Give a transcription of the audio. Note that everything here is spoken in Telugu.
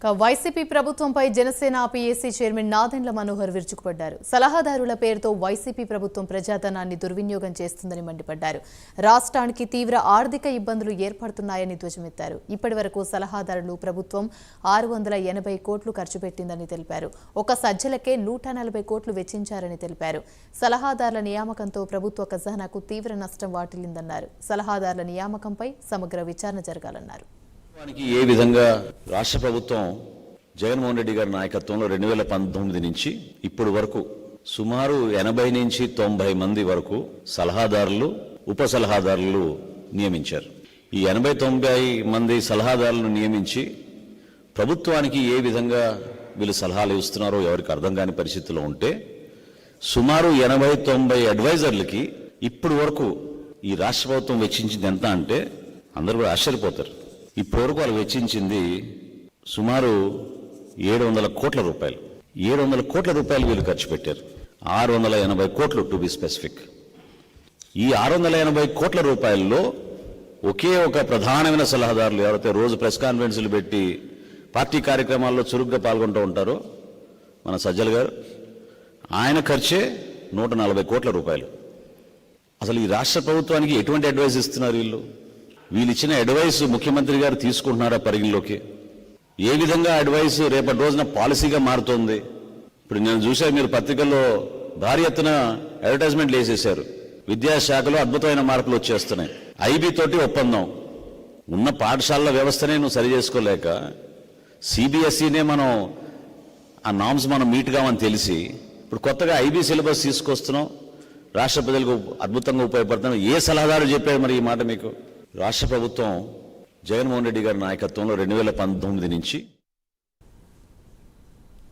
వైసీపీ ప్రభుత్వంపై జనసేన పీఏసీ చైర్మన్ నాదెండ్ల మనోహర్ విరుచుకుపడ్డారు. సలహాదారుల పేరుతో వైసీపీ ప్రభుత్వం ప్రజాధనాన్ని దుర్వినియోగం చేస్తుందని మండిపడ్డారు. రాష్ట్రానికి తీవ్ర ఆర్థిక ఇబ్బందులు ఏర్పడుతున్నాయని ధ్వజమెత్తారు. ఇప్పటివరకు సలహాదారులు ప్రభుత్వం 680 కోట్లు ఖర్చు పెట్టిందని తెలిపారు. ఒక సజ్జలకే 140 కోట్లు వెచ్చించారని తెలిపారు. సలహాదారుల నియామకంతో ప్రభుత్వ ఖజానాకు తీవ్ర నష్టం వాటిల్లిందన్నారు. సలహాదారుల నియామకంపై సమగ్ర విచారణ జరగాలన్నారు. ఏ విధంగా రాష్ట్ర ప్రభుత్వం జగన్మోహన్ రెడ్డి గారి నాయకత్వంలో 2019 నుంచి ఇప్పటి వరకు సుమారు 80 నుంచి 90 మంది వరకు సలహాదారులు ఉప సలహాదారులు నియమించారు. ఈ 80-90 మంది సలహాదారులను నియమించి ప్రభుత్వానికి ఏ విధంగా వీళ్ళు సలహాలు ఇస్తున్నారో ఎవరికి అర్థం కాని పరిస్థితిలో ఉంటే సుమారు 80-90 అడ్వైజర్లకి ఇప్పటి వరకు ఈ రాష్ట్ర ప్రభుత్వం వెచ్చించింది ఎంత అంటే అందరూ కూడా ఆశ్చర్యపోతారు. ఇప్పటివరకు వాళ్ళు వెచ్చించింది సుమారు 700 కోట్ల రూపాయలు. 700 కోట్ల రూపాయలు వీళ్ళు ఖర్చు పెట్టారు. 680 కోట్లు టు బి స్పెసిఫిక్. ఈ 680 కోట్ల రూపాయల్లో ఒకే ఒక ప్రధానమైన సలహాదారులు ఎవరైతే రోజు ప్రెస్ కాన్ఫరెన్స్లు పెట్టి పార్టీ కార్యక్రమాల్లో చురుగ్గా పాల్గొంటూ ఉంటారో మన సజ్జల గారు, ఆయన ఖర్చే 140 కోట్ల రూపాయలు. అసలు ఈ రాష్ట్ర ప్రభుత్వానికి ఎటువంటి అడ్వైస్ ఇస్తున్నారు వీళ్ళు ఇచ్చిన అడ్వైస్ ముఖ్యమంత్రి గారు తీసుకుంటున్నారా పరిగణలోకి? ఏ విధంగా అడ్వైస్ రేపటి రోజున పాలసీగా మారుతోంది? ఇప్పుడు నేను చూసా, మీరు పత్రికల్లో భారీ ఎత్తున అడ్వర్టైజ్మెంట్లు వేసేశారు. విద్యాశాఖలో అద్భుతమైన మార్పులు వచ్చేస్తున్నాయి. ఐబీ తోటి ఒప్పందం. ఉన్న పాఠశాలల వ్యవస్థనే నువ్వు సరి చేసుకోలేక సిబిఎస్ఈనే మనం ఆ నామ్స్ మనం మీట్ కావని తెలిసి ఇప్పుడు కొత్తగా ఐబీ సిలబస్ తీసుకొస్తున్నాం. రాష్ట్ర ప్రజలకు అద్భుతంగా ఉపయోగపడుతున్నాం. ఏ సలహాదారు చెప్పారు మరి ఈ మాట మీకు? రాష్ట్ర ప్రభుత్వం జగన్మోహన్ రెడ్డి గారి నాయకత్వంలో 2019 నుంచి